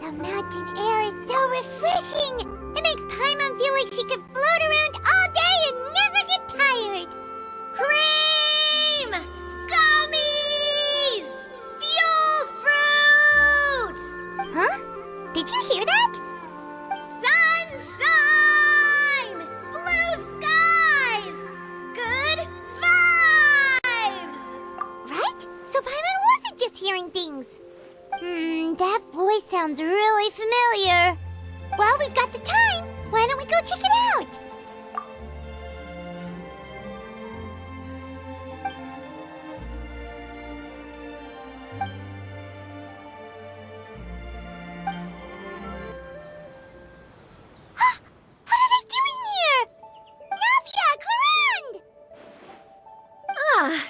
The mountain air is so refreshing! It makes Paimon feel like she could float around all day and never get tired! Cream! Gummies! Fuel fruit! Huh? Did you hear that? Sunshine! Blue skies! Good vibes! Right? So Paimon wasn't just hearing things. That voice sounds really familiar. Well, we've got the time. Why don't we go check it out? What are they doing here? Navia, Clarande! Ah,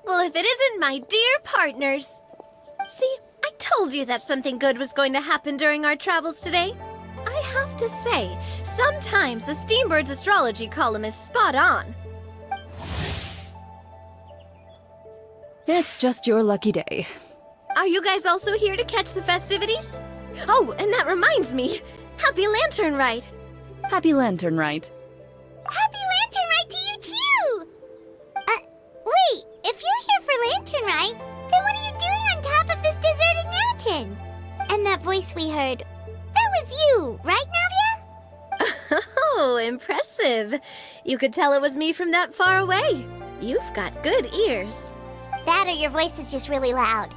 well, if it isn't my dear partners. See, I told you that something good was going to happen during our travels today. I have to say, sometimes the Steambird's astrology column is spot on. It's just your lucky day. Are you guys also here to catch the festivities? Oh, and that reminds me, Happy Lantern Rite! Happy Lantern Rite. Happy Lantern Rite to you too! Wait, if you're here for Lantern Rite, then what are you doing on top of this deserted mountain? And that voice we heard, that was you, right, Navia? Oh, impressive. You could tell it was me from that far away. You've got good ears. That or your voice is just really loud.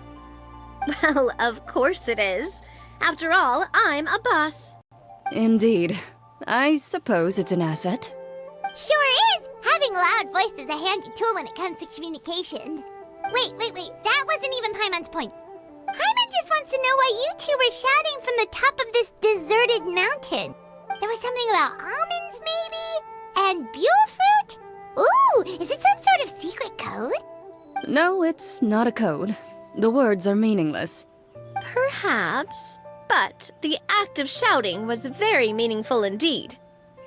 Well, of course it is. After all, I'm a boss. Indeed. I suppose it's an asset. Sure is! Having a loud voice is a handy tool when it comes to communication. Wait. That wasn't even Paimon's point. Paimon just wants to know why you two were shouting from the top of this deserted mountain. There was something about almonds, maybe? And buell fruit? Ooh, is it some sort of secret code? No, it's not a code. The words are meaningless. Perhaps, but the act of shouting was very meaningful indeed.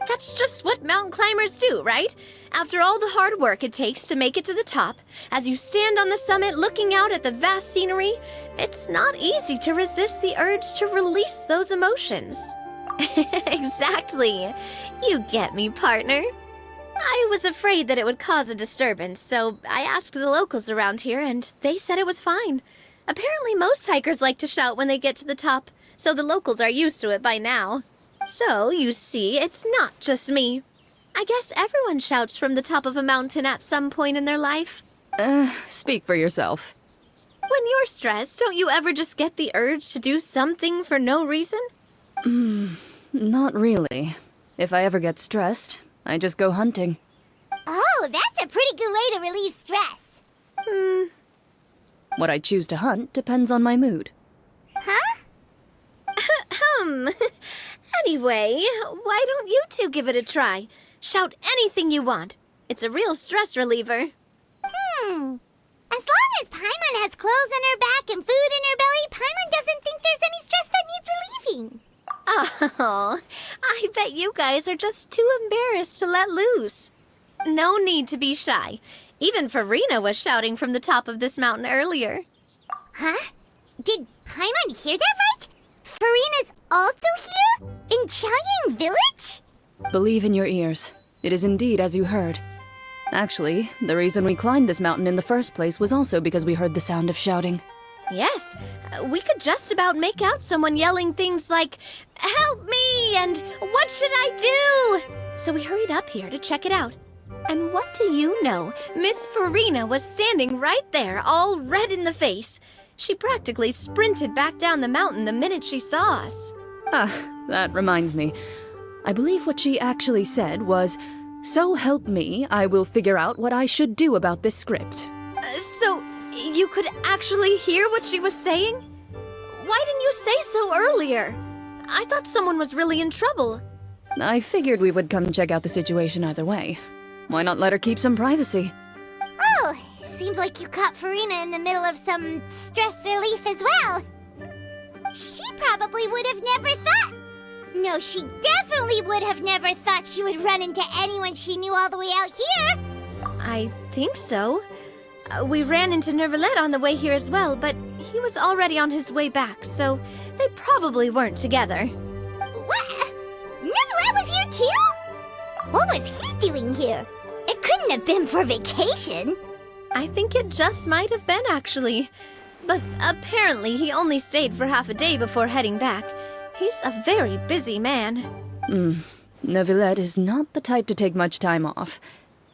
That's just what mountain climbers do, right? After all the hard work it takes to make it to the top, as you stand on the summit looking out at the vast scenery, it's not easy to resist the urge to release those emotions. Exactly. You get me, partner. I was afraid that it would cause a disturbance, so I asked the locals around here, and they said it was fine. Apparently most hikers like to shout when they get to the top, so the locals are used to it by now. So, you see, it's not just me. I guess everyone shouts from the top of a mountain at some point in their life. Speak for yourself. When you're stressed, don't you ever just get the urge to do something for no reason? Not really. If I ever get stressed, I just go hunting. Oh, that's a pretty good way to relieve stress. What I choose to hunt depends on my mood. Huh? Anyway, why don't you two give it a try? Shout anything you want. It's a real stress reliever. As long as Paimon has clothes on her back and food in her belly, Paimon doesn't think there's any stress that needs relieving. Oh, I bet you guys are just too embarrassed to let loose. No need to be shy. Even Farina was shouting from the top of this mountain earlier. Huh? Did Paimon hear that right? Farina's also here? In Chaoyang Village? Believe in your ears. It is indeed as you heard. Actually, the reason we climbed this mountain in the first place was also because we heard the sound of shouting. Yes, we could just about make out someone yelling things like, "Help me!" and "What should I do?" So we hurried up here to check it out. And what do you know? Miss Farina was standing right there, all red in the face. She practically sprinted back down the mountain the minute she saw us. That reminds me. I believe what she actually said was, "So help me, I will figure out what I should do about this script." So, you could actually hear what she was saying? Why didn't you say so earlier? I thought someone was really in trouble. I figured we would come check out the situation either way. Why not let her keep some privacy? Oh, seems like you caught Farina in the middle of some stress relief as well. She probably would have never thought. No, she definitely would have never thought she would run into anyone she knew all the way out here. I think so. We ran into Nervalet on the way here as well, but he was already on his way back, so they probably weren't together. What? Neverland was here too? What was he doing here? It couldn't have been for vacation. I think it just might have been, actually. But apparently he only stayed for half a day before heading back. He's a very busy man. Neuvillette is not the type to take much time off.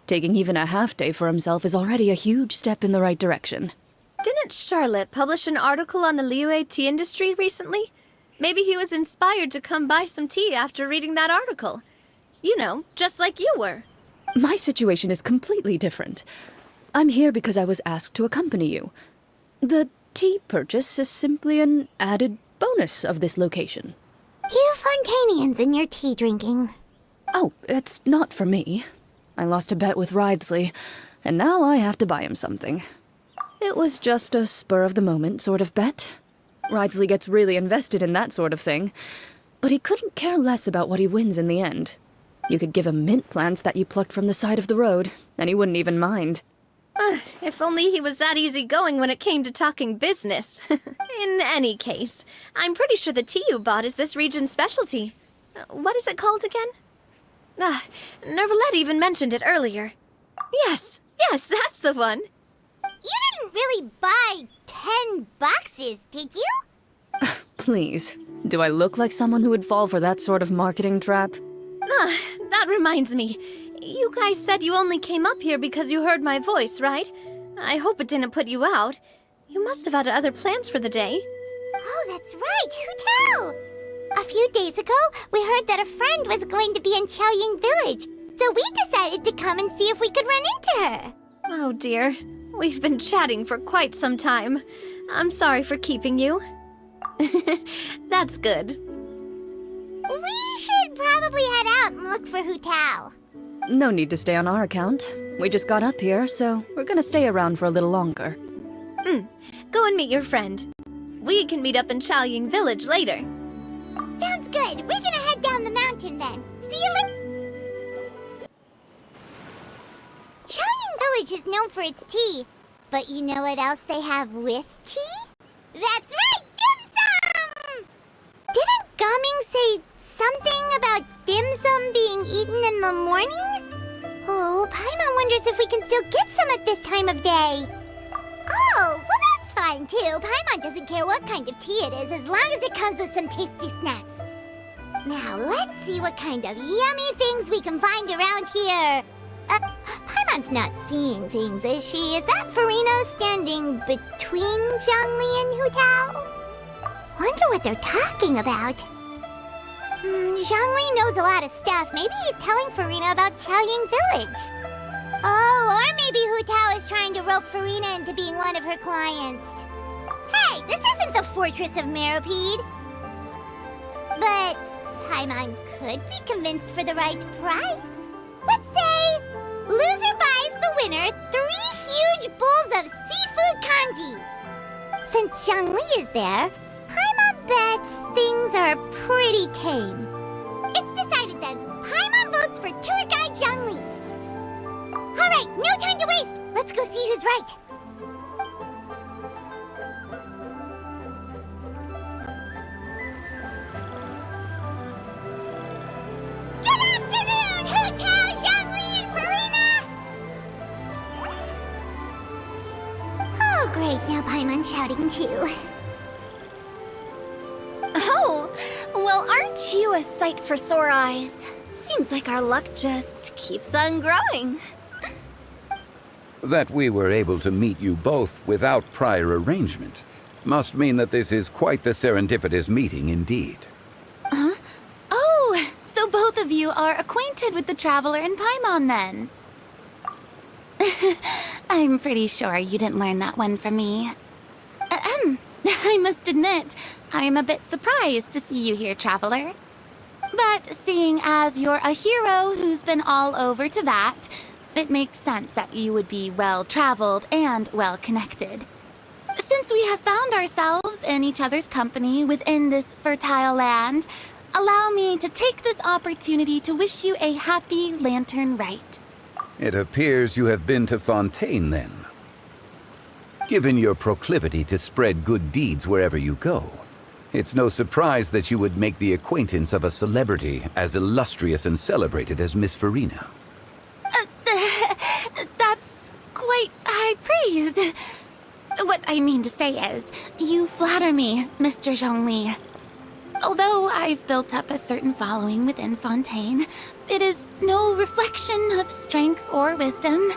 Taking even a half day for himself is already a huge step in the right direction. Didn't Charlotte publish an article on the Liyue tea industry recently? Maybe he was inspired to come buy some tea after reading that article. You know, just like you were. My situation is completely different. I'm here because I was asked to accompany you. The tea purchase is simply an added bonus of this location. You Fontanians and your tea drinking. Oh, it's not for me. I lost a bet with Ridesley, and now I have to buy him something. It was just a spur-of-the-moment sort of bet. Ridesley gets really invested in that sort of thing, but he couldn't care less about what he wins in the end. You could give him mint plants that you plucked from the side of the road, and he wouldn't even mind. If only he was that easygoing when it came to talking business. In any case, I'm pretty sure the tea you bought is this region's specialty. What is it called again? Neuvillette even mentioned it earlier. Yes, that's the one. You didn't really buy 10 boxes, did you? Please, do I look like someone who would fall for that sort of marketing trap? That reminds me. You guys said you only came up here because you heard my voice, right? I hope it didn't put you out. You must have had other plans for the day. Oh, that's right. Who tell? A few days ago, we heard that a friend was going to be in Chaoying Village, so we decided to come and see if we could run into her. Oh dear. We've been chatting for quite some time. I'm sorry for keeping you. That's good. We should probably head out and look for Hu Tao. No need to stay on our account. We just got up here, so we're gonna stay around for a little longer. Go and meet your friend. We can meet up in Chaoying Village later. Sounds good. We're gonna head down the mountain then. See you later. Chaoying Village is known for its tea. But you know what else they have with tea? That's right! Dim sum! Didn't Gaming say something about dim sum being eaten in the morning? Oh, Paimon wonders if we can still get some at this time of day. Oh, well that's fine too. Paimon doesn't care what kind of tea it is as long as it comes with some tasty snacks. Now let's see what kind of yummy things we can find around here. Paimon's not seeing things, is she? Is that Farina standing between Zhongli and Hu Tao? Wonder what they're talking about. Zhongli knows a lot of stuff. Maybe he's telling Farina about Chaoying Village. Oh, or maybe Hu Tao is trying to rope Farina into being one of her clients. Hey, this isn't the Fortress of Meropide. But Paimon could be convinced for the right price. Let's say loser buys the winner 3 huge bowls of seafood kanji. Since Zhongli is there, Paimon bets things are pretty tame. It's decided then. Paimon votes for tour guide Zhongli. All right, no time to waste. Let's go see who's right. Good afternoon, Hu Tao, Zhongli, and Farina! Oh, great. Now Paimon's shouting too. Oh, well, aren't you a sight for sore eyes? Seems like our luck just keeps on growing. That we were able to meet you both without prior arrangement must mean that this is quite the serendipitous meeting indeed. Oh, so both of you are acquainted with the Traveler and Paimon then? I'm pretty sure you didn't learn that one from me. I must admit, I'm a bit surprised to see you here, Traveler. But seeing as you're a hero who's been all over to that, it makes sense that you would be well-traveled and well-connected. Since we have found ourselves in each other's company within this fertile land, allow me to take this opportunity to wish you a happy Lantern Rite. It appears you have been to Fontaine then. Given your proclivity to spread good deeds wherever you go, It's no surprise that you would make the acquaintance of a celebrity as illustrious and celebrated as Miss Farina. That's quite high praise. What I mean to say is, you flatter me, Mr. Zhongli. Although I've built up a certain following within Fontaine, it is no reflection of strength or wisdom.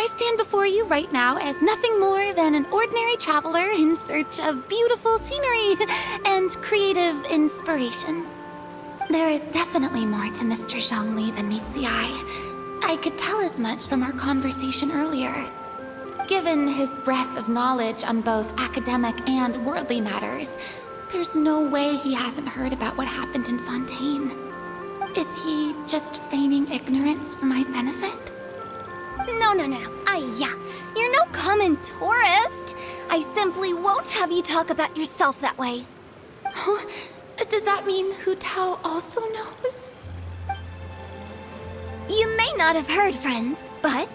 I stand before you right now as nothing more than an ordinary traveler in search of beautiful scenery and creative inspiration. There is definitely more to Mr. Zhongli than meets the eye. I could tell as much from our conversation earlier. Given his breadth of knowledge on both academic and worldly matters, there's no way he hasn't heard about what happened in Fontaine. Is he just feigning ignorance for my benefit? No. You're no common tourist. I simply won't have you talk about yourself that way. Oh, does that mean Hu Tao also knows? You may not have heard, friends, but...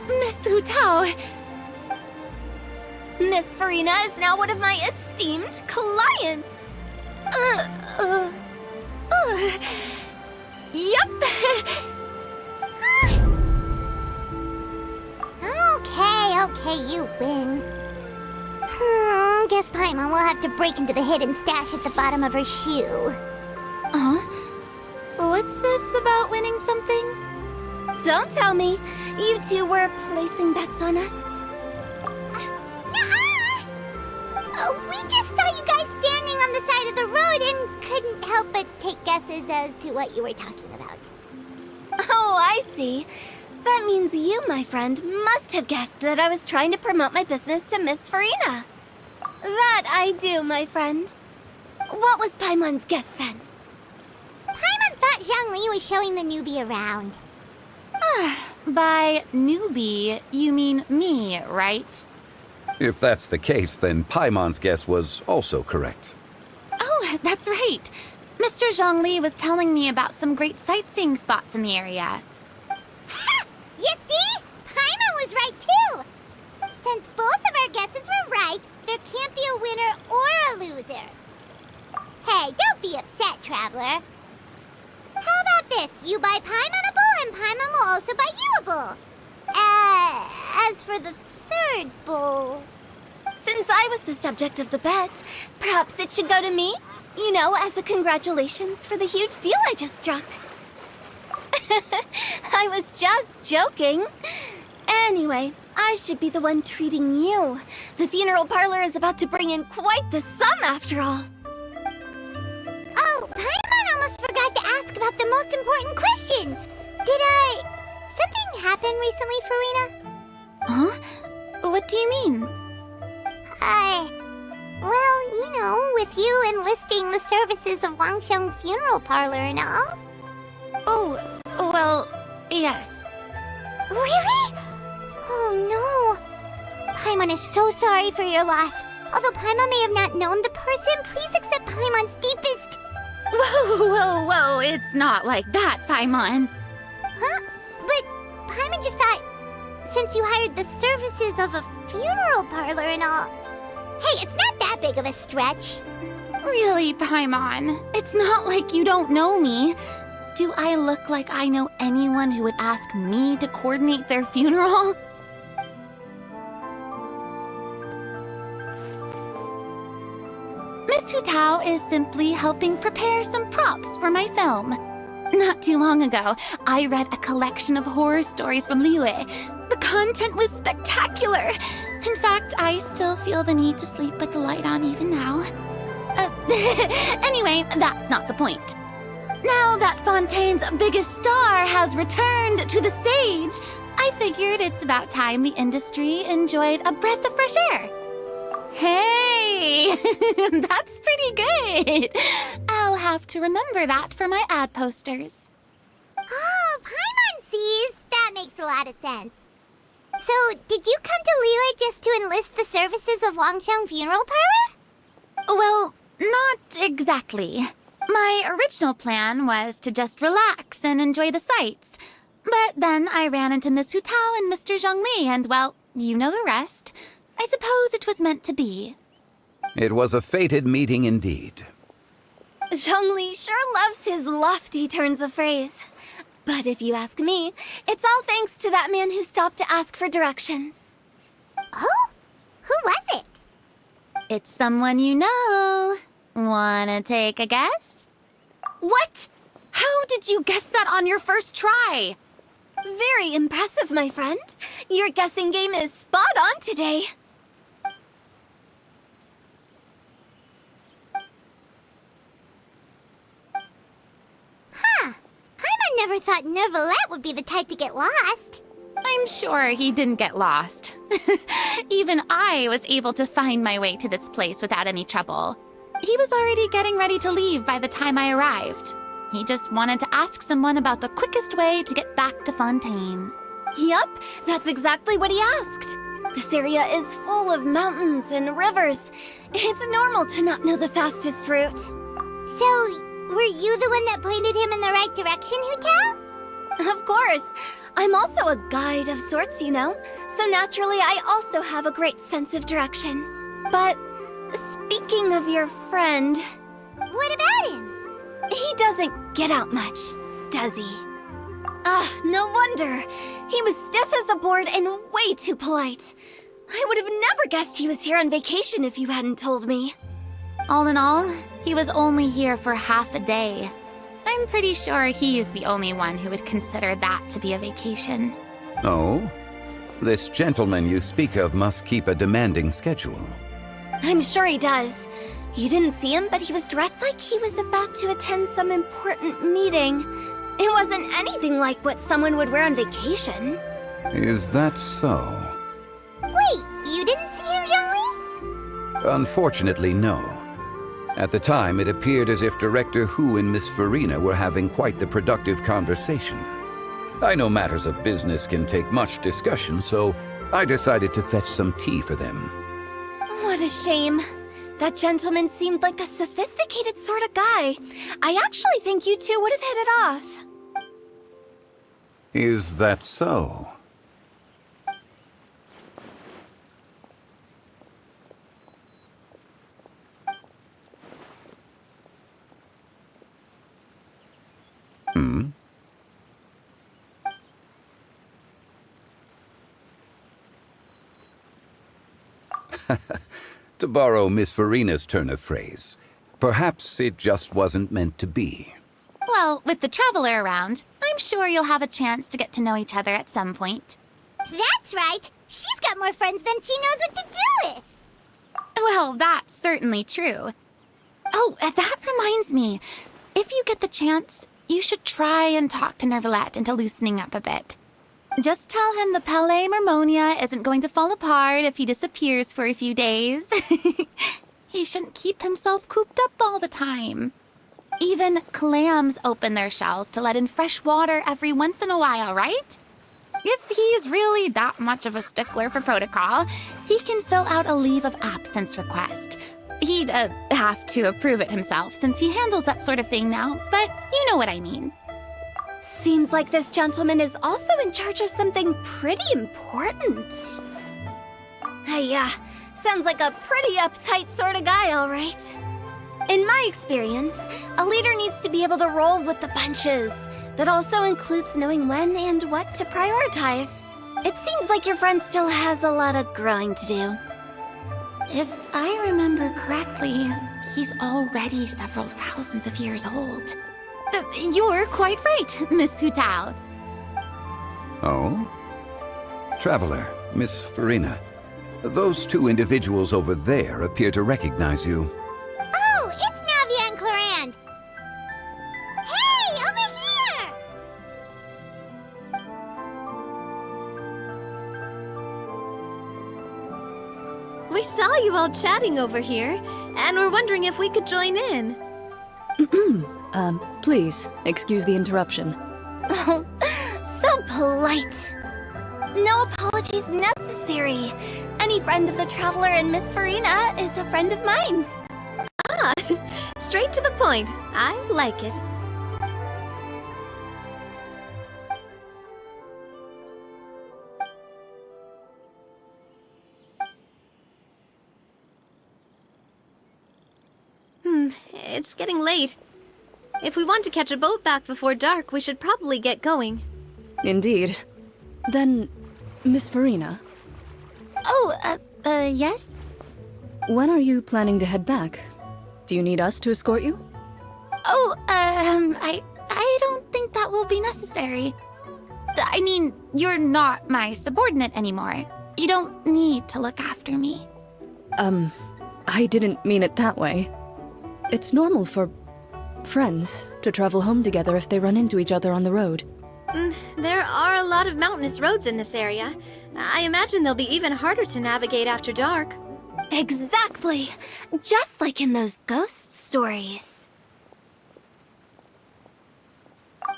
Miss Hu Tao. Miss Farina is now one of my esteemed clients. Yep. Okay, you win. Guess Paimon will have to break into the hidden stash at the bottom of her shoe. What's this about winning something? Don't tell me. You two were placing bets on us. We just saw you guys standing on the side of the road and couldn't help but take guesses as to what you were talking about. Oh, I see. That means you, my friend, must have guessed that I was trying to promote my business to Miss Farina. That I do, my friend. What was Paimon's guess then? Paimon thought Zhongli was showing the newbie around. By newbie, you mean me, right? If that's the case, then Paimon's guess was also correct. Oh, that's right. Mr. Zhongli was telling me about some great sightseeing spots in the area. Ha! You see? Paimon was right too! Since both of our guesses were right, there can't be a winner or a loser. Hey, don't be upset, traveler. How about this? You buy Paimon a bowl and Paimon will also buy you a bowl. As for the third bowl... Since I was the subject of the bet, perhaps it should go to me? You know, as a congratulations for the huge deal I just struck. I was just joking. Anyway, I should be the one treating you. The funeral parlor is about to bring in quite the sum after all. Oh, Paimon almost forgot to ask about the most important question. Something happen recently, Farina? Huh? What do you mean? Well, you know, with you enlisting the services of Wangsheng Funeral Parlor and all. Oh, well, yes. Really? Oh no. Paimon is so sorry for your loss. Although Paimon may have not known the person, please accept Paimon's deepest... Whoa, it's not like that, Paimon. Huh? But Paimon just thought, since you hired the services of a funeral parlor and all... Hey, it's not that big of a stretch. Really, Paimon? It's not like you don't know me. Do I look like I know anyone who would ask me to coordinate their funeral? Miss Hu Tao is simply helping prepare some props for my film. Not too long ago, I read a collection of horror stories from Liyue. The content was spectacular. In fact, I still feel the need to sleep with the light on even now. Anyway, that's not the point. Now that Fontaine's biggest star has returned to the stage, I figured it's about time the industry enjoyed a breath of fresh air. Hey, that's pretty good. I'll have to remember that for my ad posters. Oh, Paimon sees. That makes a lot of sense. So, did you come to Liyue just to enlist the services of Wangsheng Funeral Parlor? Well, not exactly. My original plan was to just relax and enjoy the sights. But then I ran into Miss Hu Tao and Mr. Zhongli, and well, you know the rest. I suppose it was meant to be. It was a fated meeting indeed. Zhongli sure loves his lofty turns of phrase. But if you ask me, it's all thanks to that man who stopped to ask for directions. Oh? Who was it? It's someone you know. Wanna take a guess? What? How did you guess that on your first try? Very impressive, my friend. Your guessing game is spot on today. Huh. Paimon never thought Neuvillette would be the type to get lost. I'm sure he didn't get lost. Even I was able to find my way to this place without any trouble. He was already getting ready to leave by the time I arrived. He just wanted to ask someone about the quickest way to get back to Fontaine. Yup, that's exactly what he asked. This area is full of mountains and rivers. It's normal to not know the fastest route. So, were you the one that pointed him in the right direction, Hu-Tao? Of course. I'm also a guide of sorts, you know. So naturally, I also have a great sense of direction. But speaking of your friend, What about him? he doesn't get out much, does he? No wonder. He was stiff as a board and way too polite. I would have never guessed he was here on vacation if you hadn't told me. All in all, he was only here for half a day. I'm pretty sure he is the only one who would consider that to be a vacation. Oh? This gentleman you speak of must keep a demanding schedule. I'm sure he does. You didn't see him, but he was dressed like he was about to attend some important meeting. It wasn't anything like what someone would wear on vacation. Is that so? Wait, you didn't see him, Zhongli? Unfortunately, no. At the time, it appeared as if Director Hu and Miss Farina were having quite the productive conversation. I know matters of business can take much discussion, so I decided to fetch some tea for them. What a shame. That gentleman seemed like a sophisticated sort of guy. I actually think you two would have hit it off. Is that so? To borrow Miss Farina's turn of phrase, perhaps it just wasn't meant to be. Well, with the traveler around, I'm sure you'll have a chance to get to know each other at some point. That's right. She's got more friends than she knows what to do with. Well, that's certainly true. Oh, that reminds me. If you get the chance, you should try and talk to Neuvillette into loosening up a bit. Just tell him the Palais Mermonia isn't going to fall apart if he disappears for a few days. He shouldn't keep himself cooped up all the time. Even clams open their shells to let in fresh water every once in a while, right? If he's really that much of a stickler for protocol, he can fill out a leave of absence request. He'd have to approve it himself since he handles that sort of thing now, but you know what I mean. Seems like this gentleman is also in charge of something pretty important. Hey, sounds like a pretty uptight sort of guy, all right. In my experience, a leader needs to be able to roll with the punches. That also includes knowing when and what to prioritize. It seems like your friend still has a lot of growing to do. If I remember correctly, he's already several thousands of years old. You're quite right, Miss Hu-Tao. Oh? Traveler, Miss Farina, those two individuals over there appear to recognize you. Oh, it's Navia and Clarand. Hey, over here! We saw you all chatting over here, and we're wondering if we could join in. Please, excuse the interruption. Oh, so polite. No apologies necessary. Any friend of the Traveler and Miss Farina is a friend of mine. Straight to the point. I like it. It's getting late. If we want to catch a boat back before dark, we should probably get going. Indeed. Then, Miss Farina, Oh, yes? when are you planning to head back? Do you need us to escort you? Oh, I don't think that will be necessary. I mean, you're not my subordinate anymore. You don't need to look after me. I didn't mean it that way. It's normal for friends to travel home together if they run into each other on the road. There are a lot of mountainous roads in this area. I imagine they'll be even harder to navigate after dark. Exactly. Just like in those ghost stories.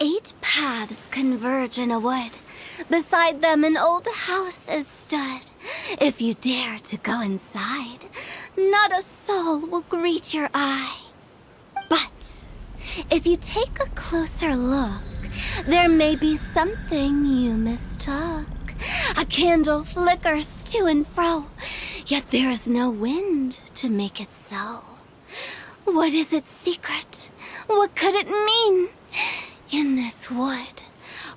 8 paths converge in a wood. Beside them an old house is stood. If you dare to go inside, not a soul will greet your eye. But if you take a closer look, there may be something you mistook. A candle flickers to and fro, yet there is no wind to make it so. What is its secret? What could it mean? In this wood,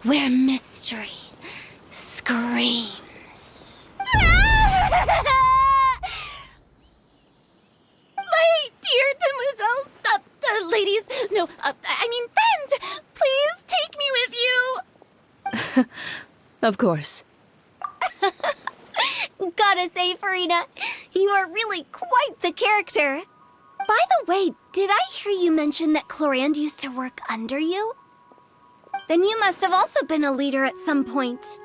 where mystery screams. My dear demoiselles, ladies, no, I mean friends, please take me with you. Of course. Gotta say, Farina, you are really quite the character. By the way, did I hear you mention that Clorand used to work under you? Then you must have also been a leader at some point.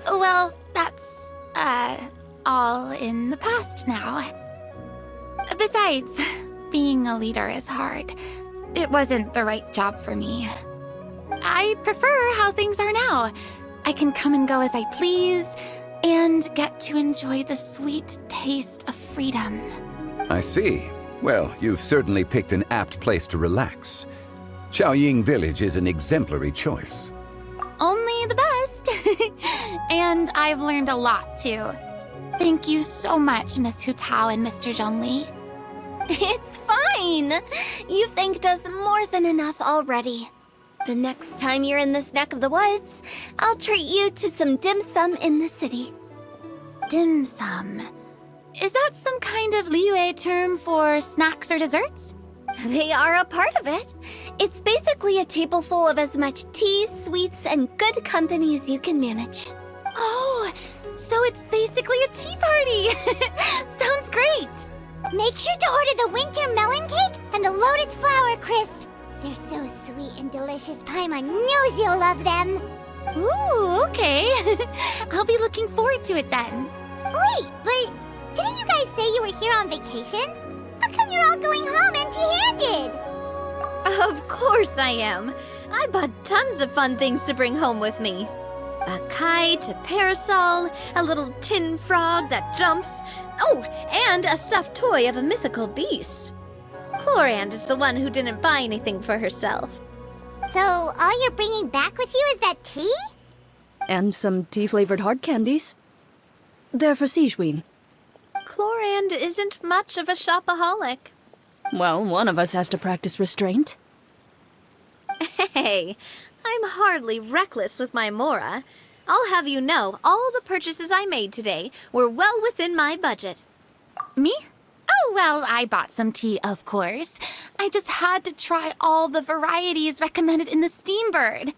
Well, that's, all in the past now. Besides, being a leader is hard. It wasn't the right job for me. I prefer how things are now. I can come and go as I please, and get to enjoy the sweet taste of freedom. I see. Well, you've certainly picked an apt place to relax. Xiaoying Village is an exemplary choice. Only the best. And I've learned a lot, too. Thank you so much, Miss Hu Tao and Mr. Zhongli. It's fine. You've thanked us more than enough already. The next time you're in this neck of the woods, I'll treat you to some dim sum in the city. Dim sum. Is that some kind of Liyue term for snacks or desserts? They are a part of it. It's basically a table full of as much tea, sweets, and good company as you can manage. Oh, so it's basically a tea party. Sounds great. Make sure to order the winter melon cake and the lotus flower crisp. They're so sweet and delicious. Paimon knows you'll love them. Ooh, okay. I'll be looking forward to it then. Wait, but didn't you guys say you were here on vacation? How come you're all going home empty-handed? Of course I am. I bought tons of fun things to bring home with me. A kite, a parasol, a little tin frog that jumps. Oh, and a stuffed toy of a mythical beast. Clorand is the one who didn't buy anything for herself. So all you're bringing back with you is that tea? And some tea-flavored hard candies. They're for Sijuin. Clorand isn't much of a shopaholic. Well, one of us has to practice restraint. Hey, I'm hardly reckless with my Mora. I'll have you know, all the purchases I made today were well within my budget. Me? Oh, well, I bought some tea, of course. I just had to try all the varieties recommended in the Steambird.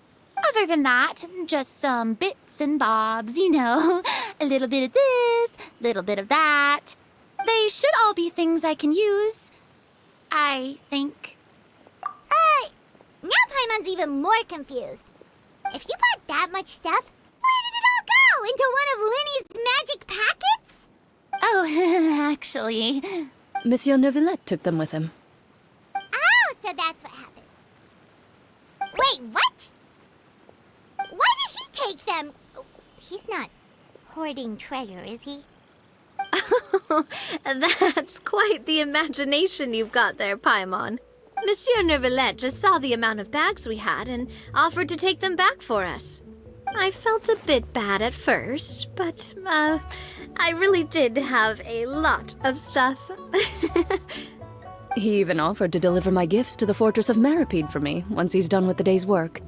Other than that, just some bits and bobs, you know. A little bit of this, little bit of that. They should all be things I can use, I think. Now Paimon's even more confused. If you bought that much stuff, where did it all go? Into one of Linny's magic packets? Oh, actually... Monsieur Neuvillette took them with him. Oh, so that's what happened. Wait, what? Why did he take them? He's not hoarding treasure, is he? That's quite the imagination you've got there, Paimon. Monsieur Neuvillette just saw the amount of bags we had and offered to take them back for us. I felt a bit bad at first, but, I really did have a lot of stuff. He even offered to deliver my gifts to the Fortress of Meripede for me once he's done with the day's work.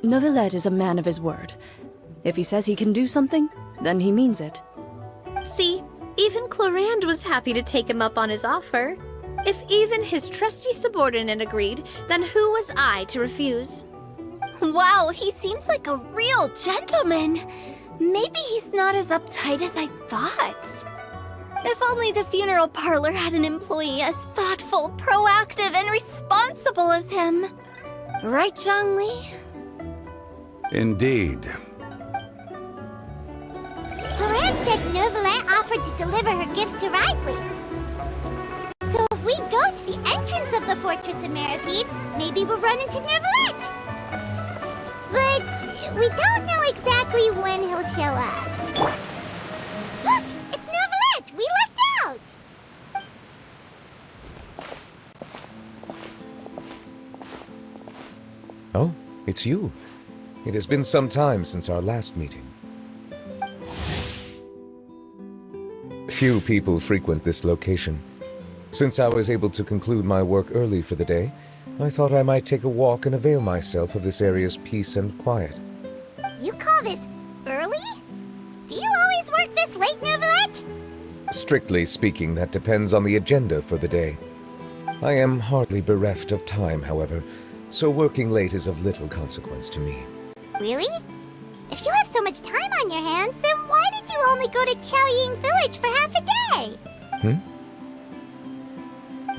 Neuvillette is a man of his word. If he says he can do something, then he means it. See, even Clorand was happy to take him up on his offer. If even his trusty subordinate agreed, then who was I to refuse? Wow, he seems like a real gentleman. Maybe he's not as uptight as I thought. If only the funeral parlor had an employee as thoughtful, proactive, and responsible as him. Right, Zhongli? Indeed. Clorand said Neuvillette offered to deliver her gifts to Risley. So if we go to the entrance of the Fortress of Meripede, maybe we'll run into Neuvillette. But we don't know exactly when he'll show up. Look! It's Neuvillette! We lucked out! Oh, it's you. It has been some time since our last meeting. Few people frequent this location. Since I was able to conclude my work early for the day, I thought I might take a walk and avail myself of this area's peace and quiet. You call this early? Do you always work this late, Neuvillette? Strictly speaking, that depends on the agenda for the day. I am hardly bereft of time, however, so working late is of little consequence to me. Really? If you have so much time on your hands, then why did you only go to Chaoying Village for half a day?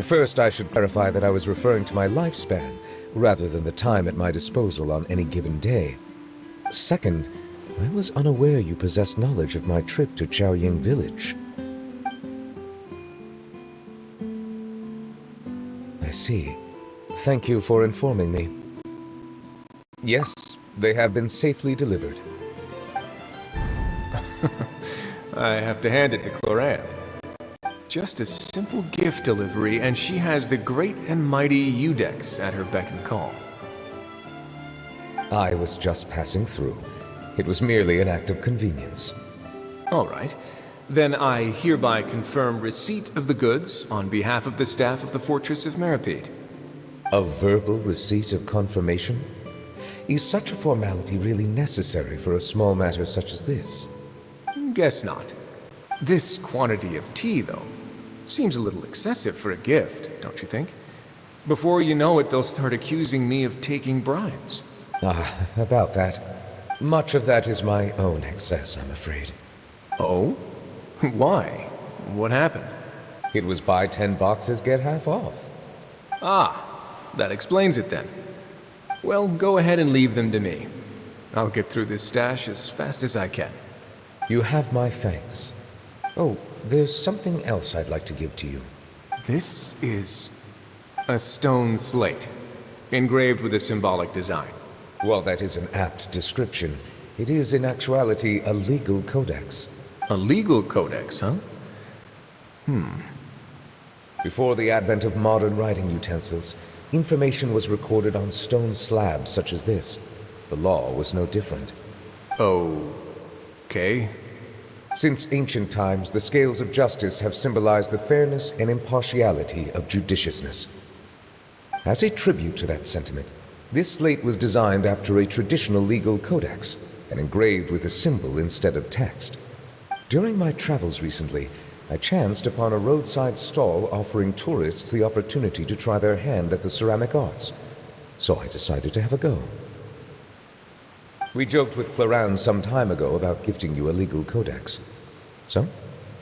First, I should clarify that I was referring to my lifespan, rather than the time at my disposal on any given day. Second, I was unaware you possessed knowledge of my trip to Chaoying Village. I see. Thank you for informing me. Yes, they have been safely delivered. I have to hand it to Clorand. Just a simple gift delivery, and she has the great and mighty Udex at her beck and call. I was just passing through. It was merely an act of convenience. All right. Then I hereby confirm receipt of the goods on behalf of the staff of the Fortress of Meripede. A verbal receipt of confirmation? Is such a formality really necessary for a small matter such as this? Guess not. This quantity of tea, though, seems a little excessive for a gift, don't you think? Before you know it, they'll start accusing me of taking bribes. About that. Much of that is my own excess, I'm afraid. Oh? Why? What happened? It was buy 10 boxes, get half off. Ah, that explains it then. Well, go ahead and leave them to me. I'll get through this stash as fast as I can. You have my thanks. Oh, there's something else I'd like to give to you. This is a stone slate, engraved with a symbolic design. While that is an apt description, it is in actuality a legal codex. A legal codex, huh? Before the advent of modern writing utensils, information was recorded on stone slabs such as this. The law was no different. Okay. Since ancient times, the scales of justice have symbolized the fairness and impartiality of judiciousness. As a tribute to that sentiment, this slate was designed after a traditional legal codex and engraved with a symbol instead of text. During my travels recently, I chanced upon a roadside stall offering tourists the opportunity to try their hand at the ceramic arts, so I decided to have a go. We joked with Clorand some time ago about gifting you a legal codex. So,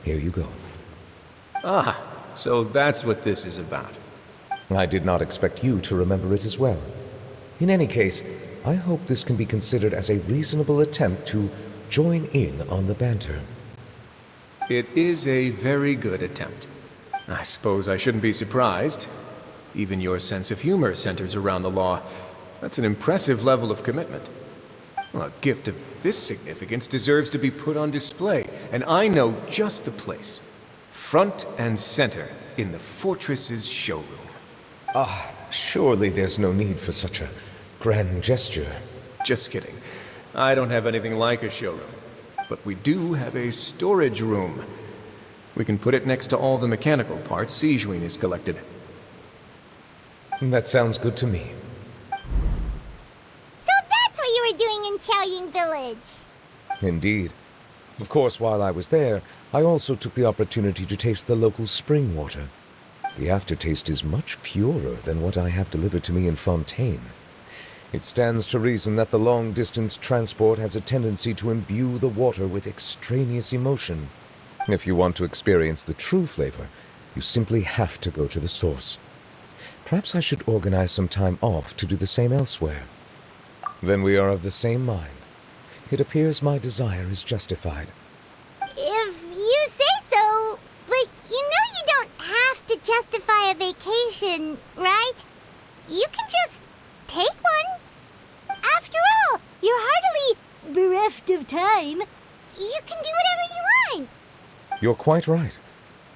here you go. Ah, so that's what this is about. I did not expect you to remember it as well. In any case, I hope this can be considered as a reasonable attempt to join in on the banter. It is a very good attempt. I suppose I shouldn't be surprised. Even your sense of humor centers around the law. That's an impressive level of commitment. Well, a gift of this significance deserves to be put on display, and I know just the place. Front and center in the Fortress's showroom. Surely there's no need for such a grand gesture. Just kidding. I don't have anything like a showroom. But we do have a storage room. We can put it next to all the mechanical parts Sijuin has collected. That sounds good to me. So that's what you were doing in Chaoying Village. Indeed. Of course, while I was there, I also took the opportunity to taste the local spring water. The aftertaste is much purer than what I have delivered to me in Fontaine. It stands to reason that the long-distance transport has a tendency to imbue the water with extraneous emotion. If you want to experience the true flavor, you simply have to go to the source. Perhaps I should organize some time off to do the same elsewhere. Then we are of the same mind. It appears my desire is justified. If you say so, you don't have to justify a vacation, right? You can just take one. After all, you're hardly bereft of time. You can do whatever you want. You're quite right.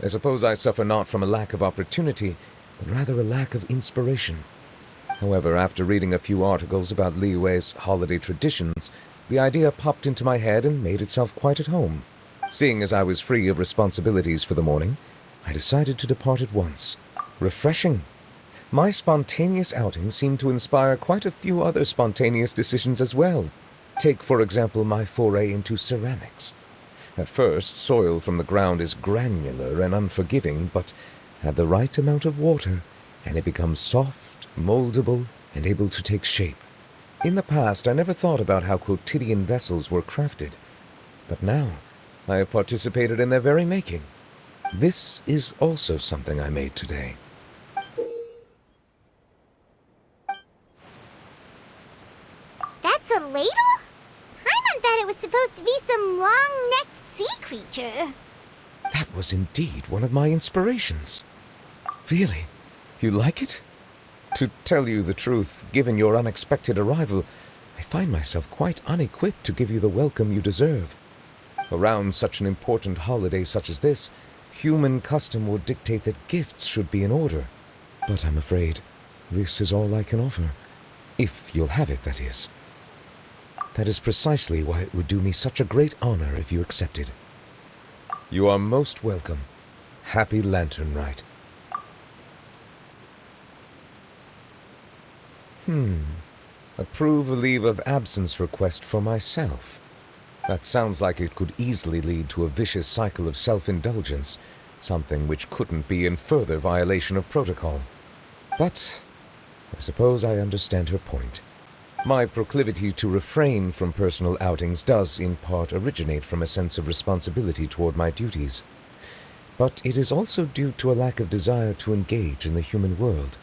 I suppose I suffer not from a lack of opportunity, but rather a lack of inspiration. However, after reading a few articles about Liyue's holiday traditions, the idea popped into my head and made itself quite at home. Seeing as I was free of responsibilities for the morning, I decided to depart at once. Refreshing. My spontaneous outing seemed to inspire quite a few other spontaneous decisions as well. Take, for example, my foray into ceramics. At first, soil from the ground is granular and unforgiving, but add the right amount of water, and it becomes soft, moldable, and able to take shape. In the past, I never thought about how quotidian vessels were crafted, but now I have participated in their very making. This is also something I made today. That's a ladle? Paimon thought it was supposed to be some long-necked sea creature. That was indeed one of my inspirations. Really? You like it? To tell you the truth, given your unexpected arrival, I find myself quite unequipped to give you the welcome you deserve. Around such an important holiday such as this, human custom would dictate that gifts should be in order. But I'm afraid this is all I can offer. If you'll have it, that is. That is precisely why it would do me such a great honor if you accepted. You are most welcome. Happy Lantern Rite. Approve a leave of absence request for myself. That sounds like it could easily lead to a vicious cycle of self-indulgence, something which couldn't be in further violation of protocol. But I suppose I understand her point. My proclivity to refrain from personal outings does in part originate from a sense of responsibility toward my duties. But it is also due to a lack of desire to engage in the human world.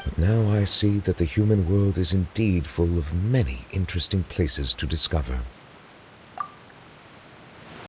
But now I see that the human world is indeed full of many interesting places to discover.